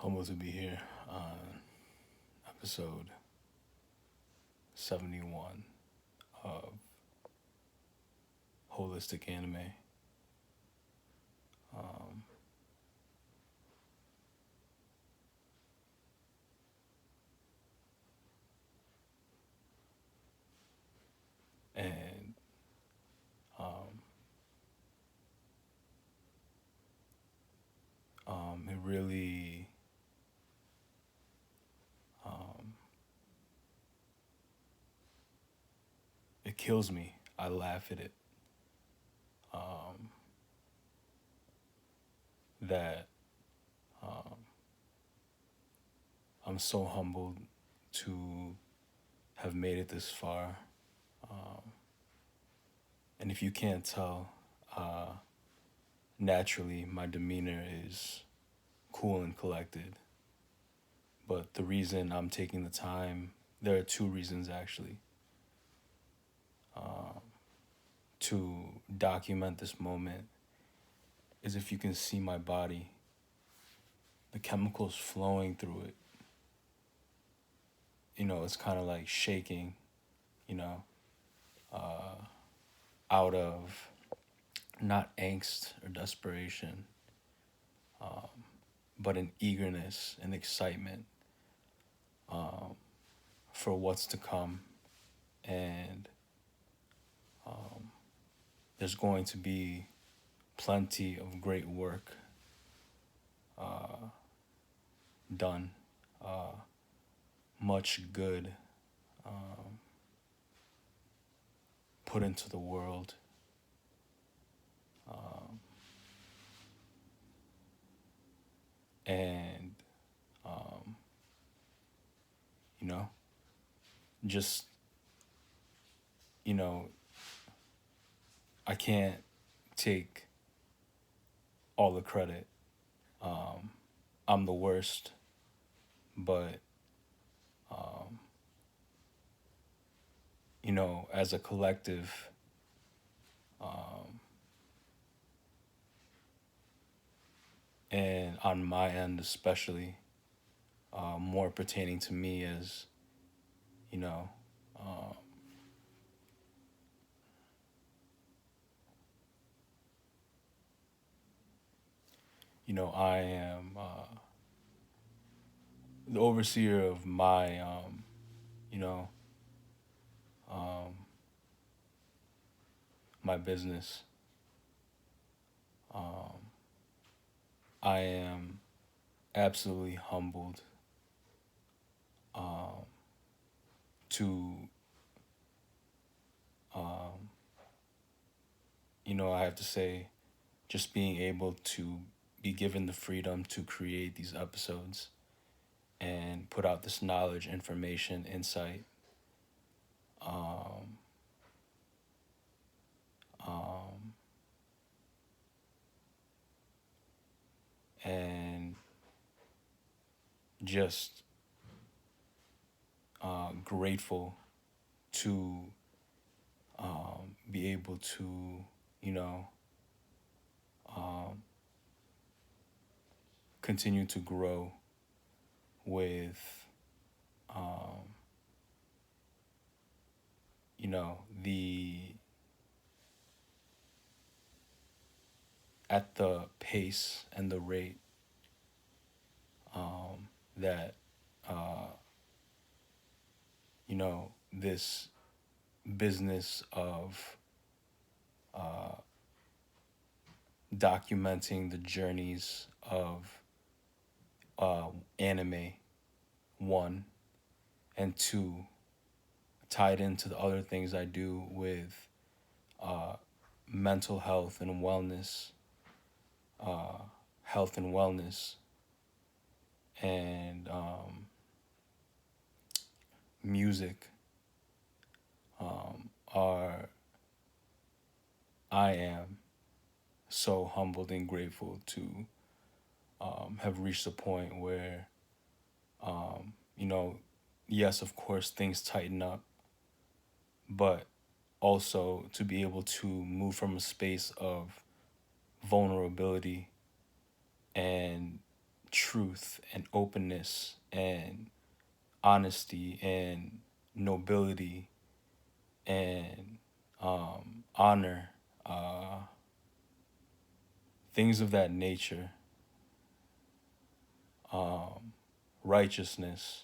Humbled to be here on episode 71 of Holistic Anime. Um, and it really it kills me. I laugh at it. That I'm so humbled to have made it this far. And if you can't tell, naturally my demeanor is cool and collected. But the reason I'm taking the time, there are two reasons actually, to document this moment is if you can see my body, the chemicals flowing through it. It's kind of like shaking, you know, out of not angst or desperation, but an eagerness and excitement for what's to come. And there's going to be plenty of great work done, much good put into the world. And, you know, just, I can't take all the credit. I'm the worst, but, as a collective, and on my end especially, more pertaining to me as, you know, I am the overseer of my, you know, my business. I am absolutely humbled to, I have to say, just being able to be given the freedom to create these episodes and put out this knowledge, information, insight. And just grateful to be able to, continue to grow with, at the pace and the rate that, this business of documenting the journeys of anime, one, and two, tied into the other things I do with mental health and wellness, and music I am so humbled and grateful to have reached a point where, yes, of course, things tighten up, but also to be able to move from a space of vulnerability and truth and openness and honesty and nobility and honor, things of that nature, righteousness.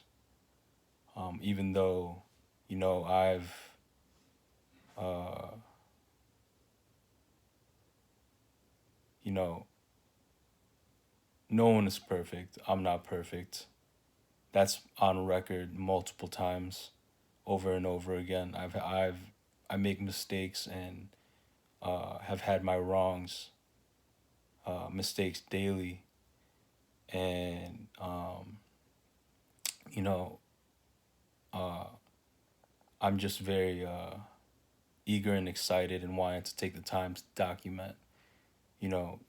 Even though, I've, you know, no one is perfect. I'm not perfect. That's on record multiple times, over and over again. I make mistakes and have had my wrongs, mistakes daily, and you know, I'm just very eager and excited and wanting to take the time to document,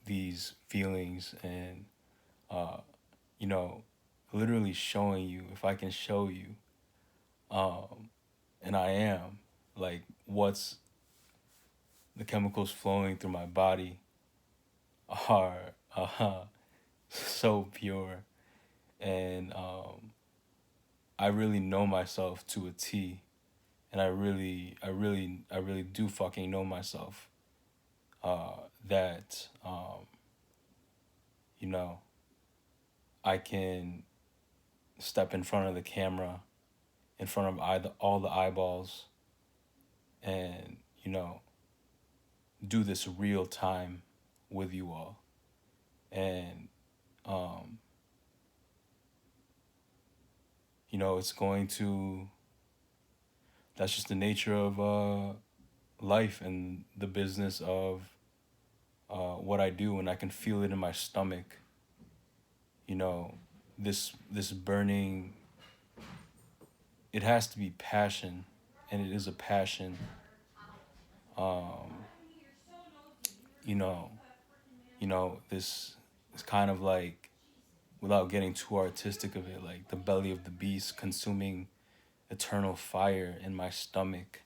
these feelings and, uh, you know, literally showing you, if I can show you, and I am, like, what's the chemicals flowing through my body are so pure. And I really know myself to a T. And I really do fucking know myself. That, you know, I can step in front of the camera, in front of all the eyeballs, and, do this real time with you all. And, it's going to, that's just the nature of life and the business of what I do, and I can feel it in my stomach. This burning. It has to be passion, and it is a passion. You know, this is kind of like, without getting too artistic of it, like the belly of the beast consuming eternal fire in my stomach,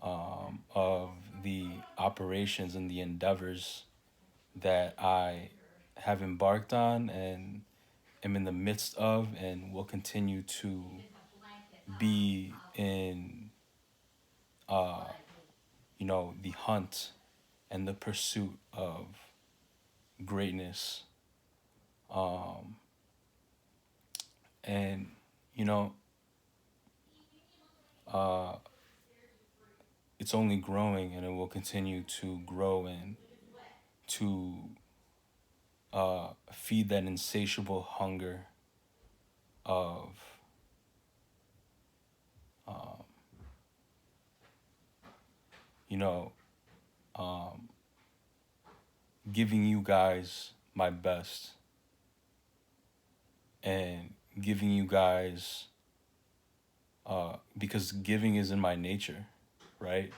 of the operations and the endeavors that I have embarked on and am in the midst of and will continue to be in, the hunt and the pursuit of greatness. And, you know, uh, it's only growing, and it will continue to grow and to feed that insatiable hunger of, you know, giving you guys my best and giving you guys, because giving is in my nature, right?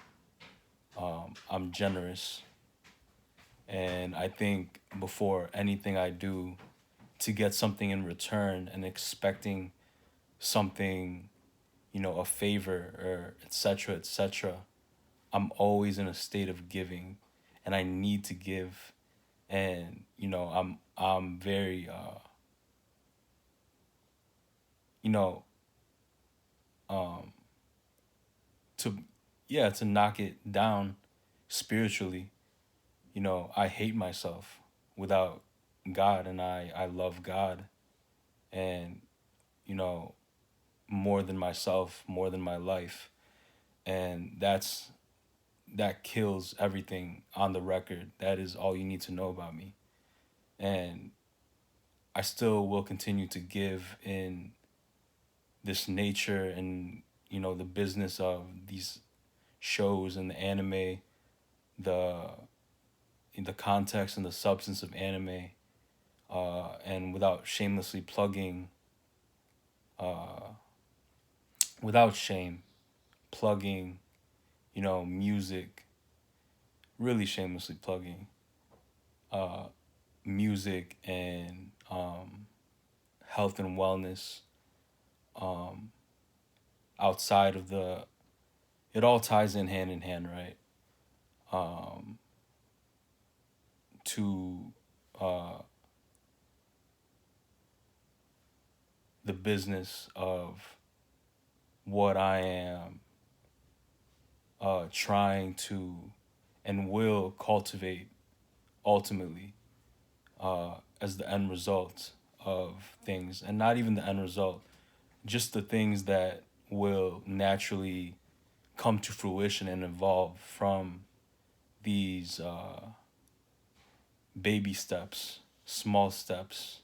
I'm generous. And I think before anything I do, to get something in return and expecting something, a favor or etc., etc., I'm always in a state of giving, and I need to give. And, I'm very, you know, um, to, yeah, to knock it down spiritually. I hate myself without God, and I love God, and, you know, more than myself, more than my life. And that kills everything on the record. That is all you need to know about me. And I still will continue to give in this nature and, the business of these shows and the anime, the in the context and the substance of anime, and without shamelessly plugging, without shame, plugging, music, really shamelessly plugging, music and health and wellness, outside of it all ties in hand, right? To business of what I am trying to and will cultivate ultimately as the end result of things, and not even the end result, just the things that will naturally come to fruition and evolve from these baby steps, small steps.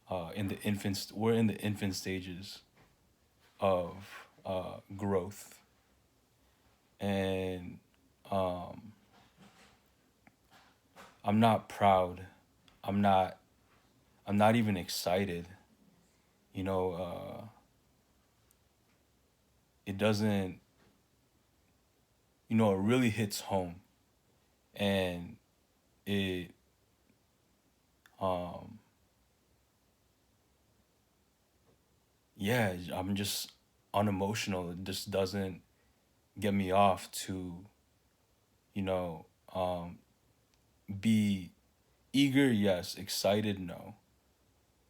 We're in the infant stages of growth, and um, I'm not proud. I'm not. I'm not even excited. You know, it doesn't. You know, it really hits home, and it um yeah, I'm just unemotional. It just doesn't get me off to, you know, be eager, yes, excited, no.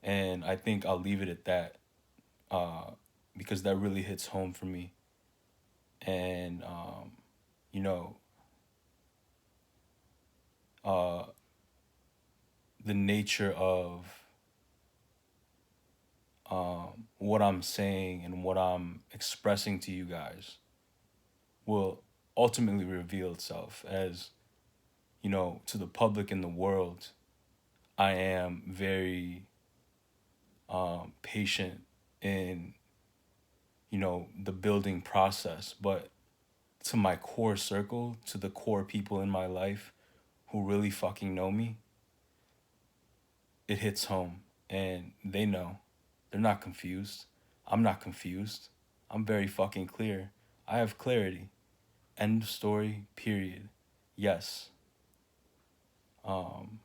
And I think I'll leave it at that, uh, because that really hits home for me. And, you know, uh, the nature of what I'm saying and what I'm expressing to you guys will ultimately reveal itself as, you know, to the public and the world. I am very patient in, you know, the building process, but to my core circle, to the core people in my life who really fucking know me, it hits home, and they know. They're not confused. I'm not confused. I'm very fucking clear. I have clarity. End of story, period. Yes. Um,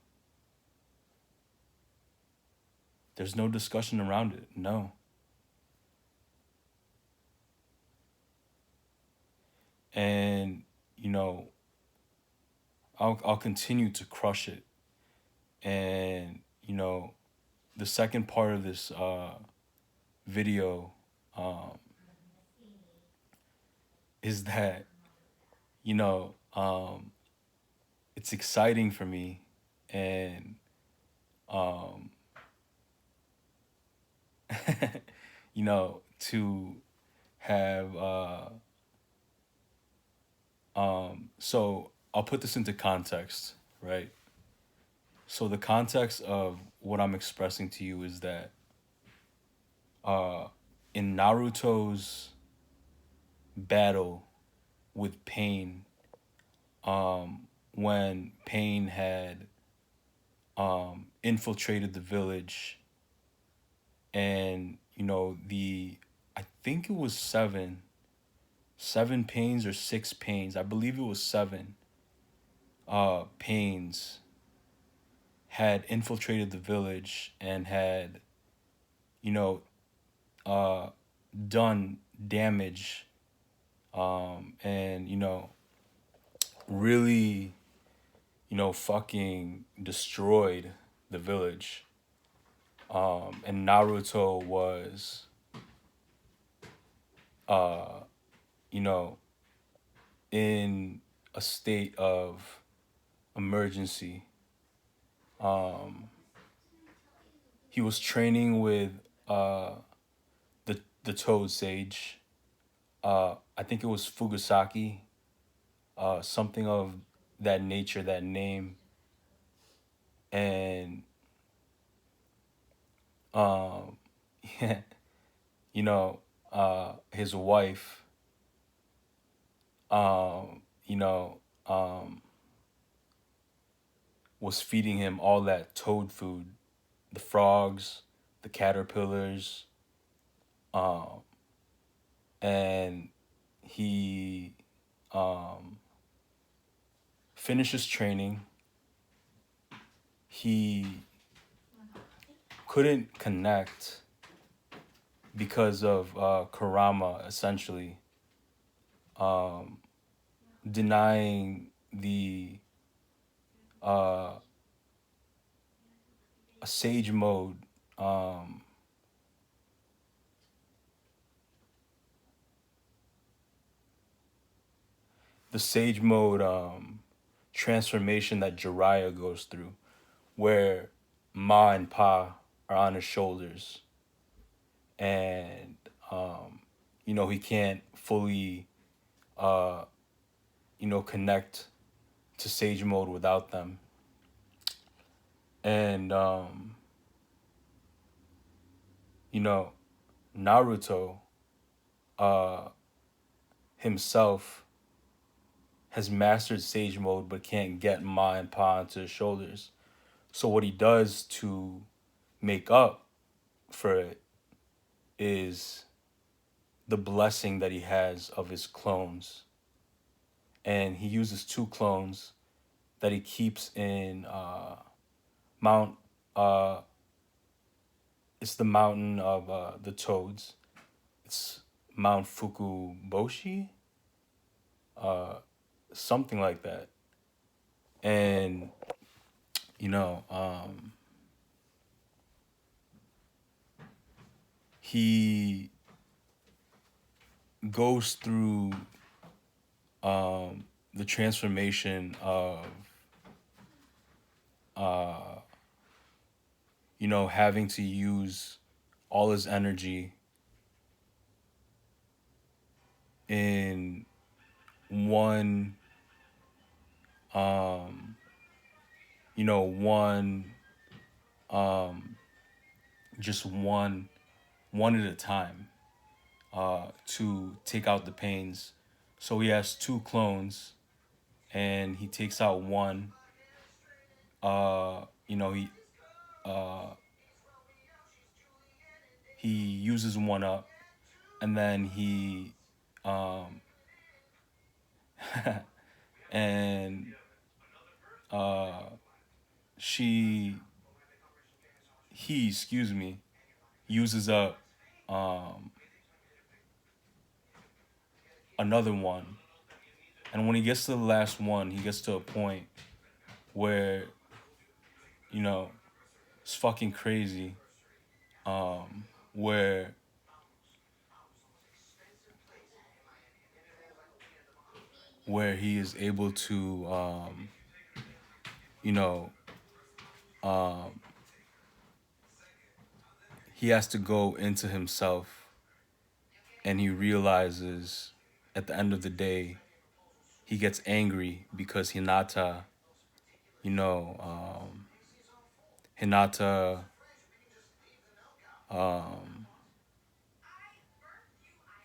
there's no discussion around it. No. And, you know, I'll continue to crush it. And, you know, the second part of this video um, is that, you know, it's exciting for me, and um, you know, to have so I'll put this into context, right? So the context of what I'm expressing to you is that uh, in Naruto's battle with Pain, when Pain had infiltrated the village, and you know, I think it was seven Pains or six Pains. I believe it was seven Pains had infiltrated the village and had, you know, uh, done damage, and you know, really, you know, fucking destroyed the village. And Naruto was, you know, in a state of emergency. He was training with the Toad Sage. I think it was Fugasaki, something of that nature, that name, and um, you know, his wife, you know, was feeding him all that toad food, the frogs, the caterpillars, and he finishes training. He couldn't connect because of Kurama essentially denying the a sage mode the sage mode transformation that Jiraiya goes through, where Ma and Pa are on his shoulders, and he can't fully connect to sage mode without them. And you know, Naruto uh himself has mastered sage mode but can't get Ma and Pa onto his shoulders. So what he does to make up for it is the blessing that he has of his clones. And he uses two clones that he keeps in Mount uh it's the mountain of the toads. It's Mount Fukuboshi, uh something like that. And you know, he goes through the transformation of having to use all his energy in one one just one at a time to take out the pains. So he has two clones and he takes out one. He he uses one up, and then um and she he excuse me uses up another one. And when he gets to the last one, he gets to a point where you know it's fucking crazy, where he is able to you know he has to go into himself, and he realizes at the end of the day he gets angry because you know um Hinata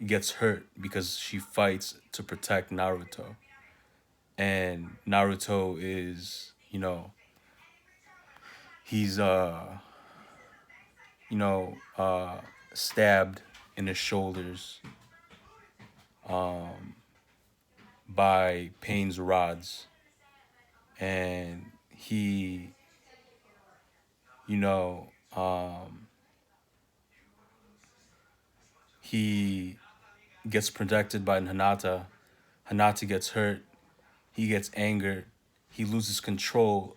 gets hurt because she fights to protect Naruto. And Naruto is, he's stabbed in his shoulders by Pain's rods. And he, you know, he gets protected by Hinata. Hinata gets hurt. He gets angered. He loses control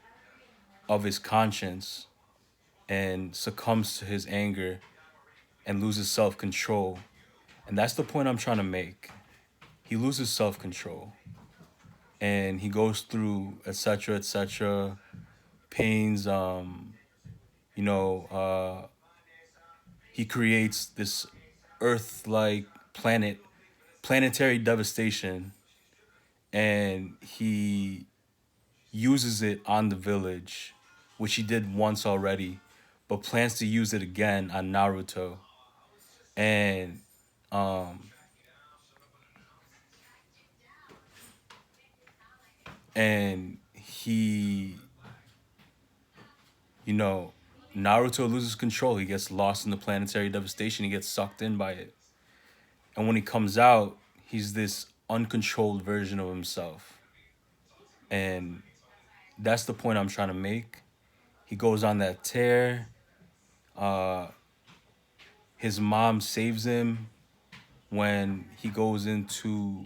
of his conscience and succumbs to his anger and loses self-control. And that's the point I'm trying to make. He loses self-control and he goes through etc etc pains. You know he creates this earth-like planetary devastation, and he uses it on the village, which he did once already, but plans to use it again on Naruto. And um and he you know Naruto loses control. He gets lost in the planetary devastation. He gets sucked in by it. And when he comes out, he's this uncontrolled version of himself. And that's the point I'm trying to make. He goes on that tear. His mom saves him when he goes into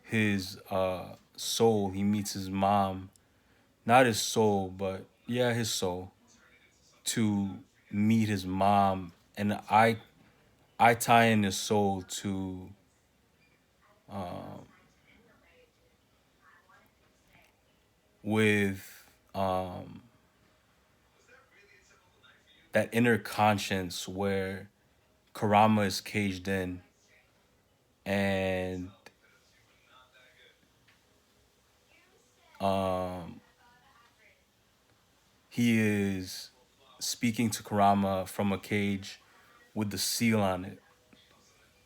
his soul. He meets his mom. Not his soul, but yeah, his soul. To meet his mom. And I tie in his soul to with um, that inner conscience where Kurama is caged in, and um, he is speaking to Kurama from a cage with the seal on it.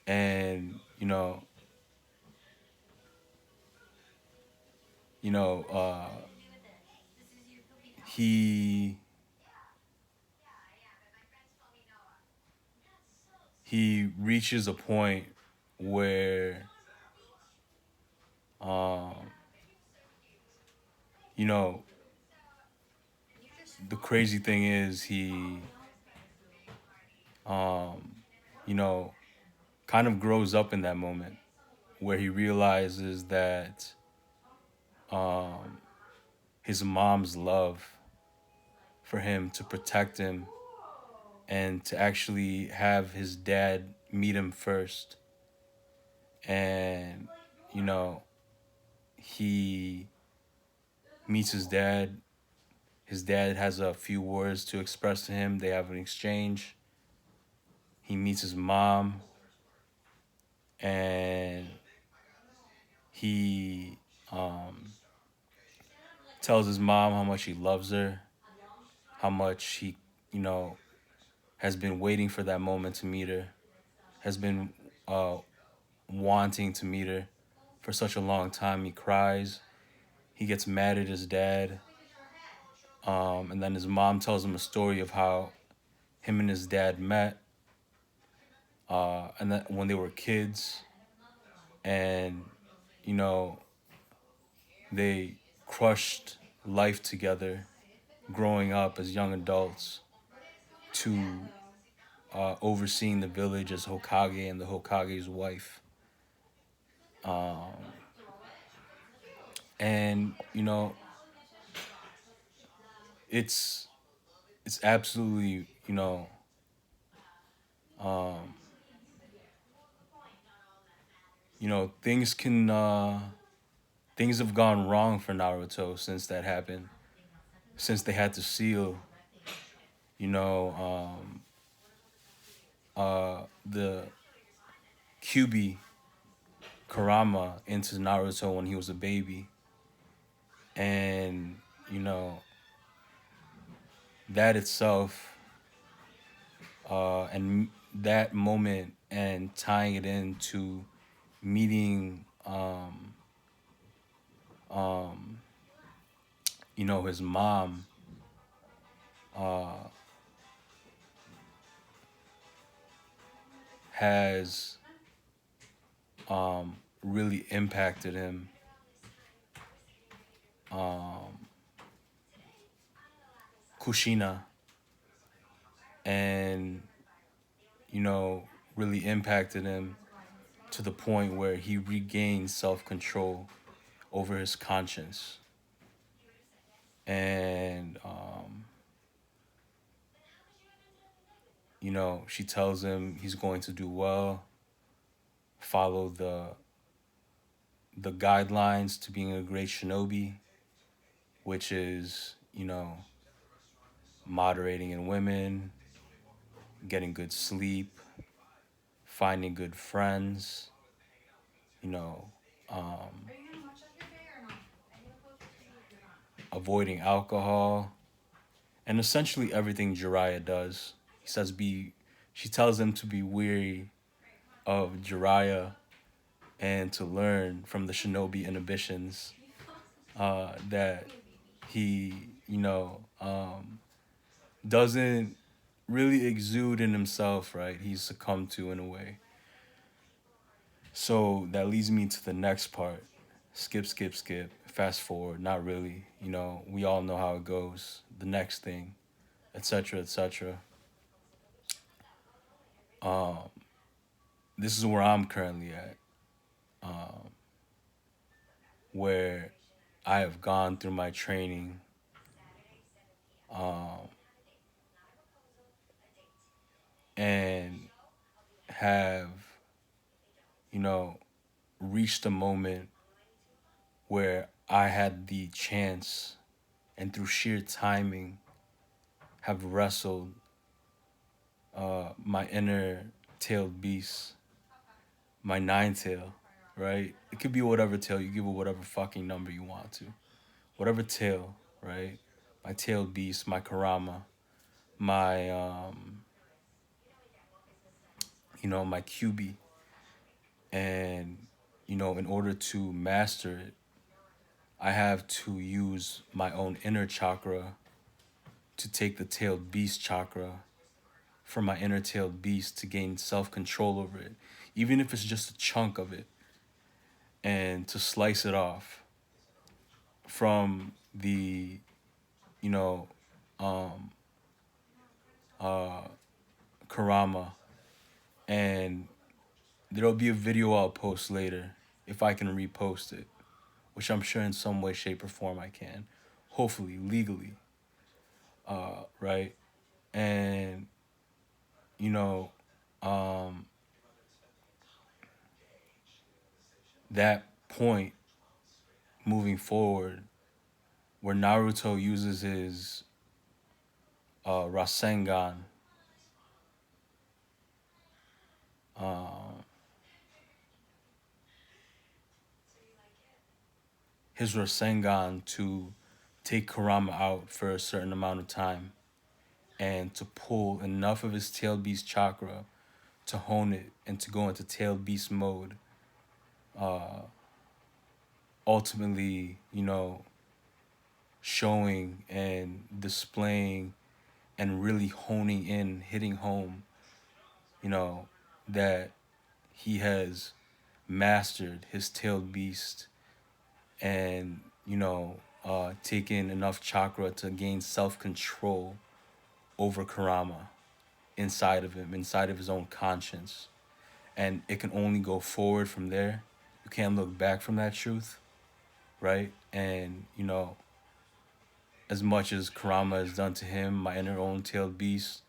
And you know he he reaches a point where um you know the crazy thing is he um you know kind of grows up in that moment where he realizes that um his mom's love for him, to protect him, and to actually have his dad meet him first. And you know he meets his dad. His dad has a few words to express to him. They have an exchange. He meets his mom, and he tells his mom how much he loves her, how much he, you know, has been waiting for that moment to meet her, has been uh, wanting to meet her for such a long time. He cries. He gets mad at his dad. And then his mom tells him a story of how him and his dad met, and that when they were kids, and you know they crushed life together, growing up as young adults, to overseeing the village as Hokage and the Hokage's wife. And it's it's absolutely um, things can things have gone wrong for Naruto since that happened, since they had to seal you know the Kyuubi Kurama into Naruto when he was a baby. And you know that itself, and that moment, and tying it into meeting um his mom, has really impacted him, Kushina, and really impacted him to the point where he regained self-control over his conscience. And she tells him he's going to do well, follow the guidelines to being a great shinobi, which is moderating in women, getting good sleep, finding good friends, you know um, avoiding alcohol, and essentially everything Jiraiya does. He says she tells him to be weary of Jiraiya and to learn from the shinobi inhibitions that he, doesn't really exude in himself, right? He's succumbed to in a way. So that leads me to the next part. Skip, skip, skip. Fast forward. Not really. We all know how it goes. The next thing, etc., etc. This is where I'm currently at, where I have gone through my training, and have, you know, reached a moment where I had the chance and through sheer timing have wrestled my inner tailed beast, my nine tail, right? It could be whatever tail, you give it whatever fucking number you want to. Whatever tail, right? My tailed beast, my Karama, my my QB. And in order to master it, I have to use my own inner chakra to take the tailed beast chakra from my inner tailed beast to gain self-control over it, even if it's just a chunk of it, and to slice it off from the, you know, um, Karama. And there'll be a video I'll post later if I can repost it, which I'm sure in some way, shape, or form I can, hopefully legally, right? And you know, um, that point moving forward, where Naruto uses his Rasengan, uh, to take Kurama out for a certain amount of time and to pull enough of his tail beast chakra to hone it and to go into tail beast mode. Ultimately, showing and displaying and really honing in, hitting home, you know, that he has mastered his tailed beast and, taken enough chakra to gain self-control over Karama inside of him, inside of his own conscience. And it can only go forward from there. You can't look back from that truth, right? And, as much as Karama has done to him, my inner own tailed beast,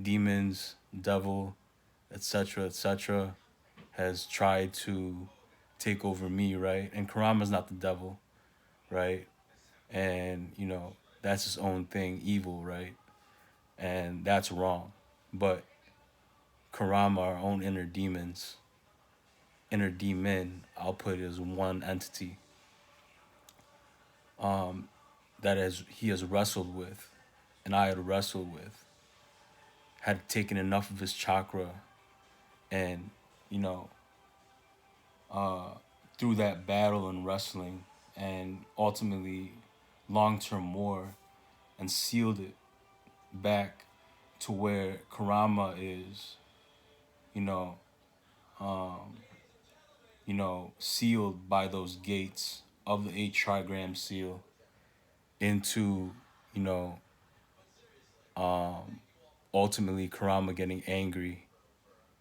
demons, devil, etc., has tried to take over me, right? And Karama's not the devil, right? And, that's his own thing, evil, right? And that's wrong. But Karama, our own inner demon, I'll put it as one entity he has wrestled with, and I had wrestled with, had taken enough of his chakra, and you know, through that battle and wrestling, and ultimately long-term war, and sealed it back to where Karama is, you know, sealed by those gates of the 8 trigram seal into, you know, ultimately Kurama getting angry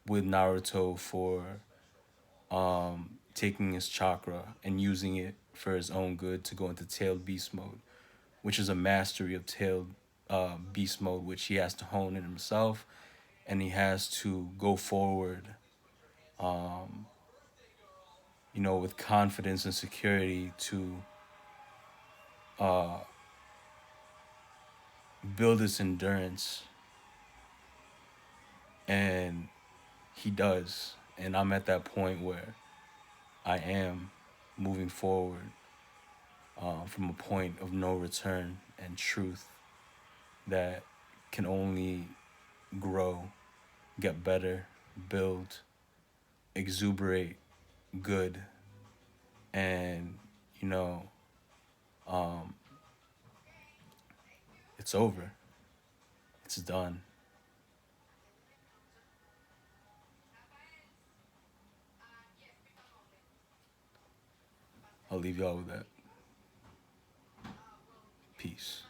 with Naruto for taking his chakra and using it for his own good to go into tailed beast mode, which is a mastery of tailed beast mode, which he has to hone in himself, and he has to go forward, with confidence and security to build his endurance, and he does. And I'm at that point where I am moving forward from a point of no return and truth that can only grow, get better, build, exuberate good, and you know, it's over. It's done. I'll leave y'all with that. Peace.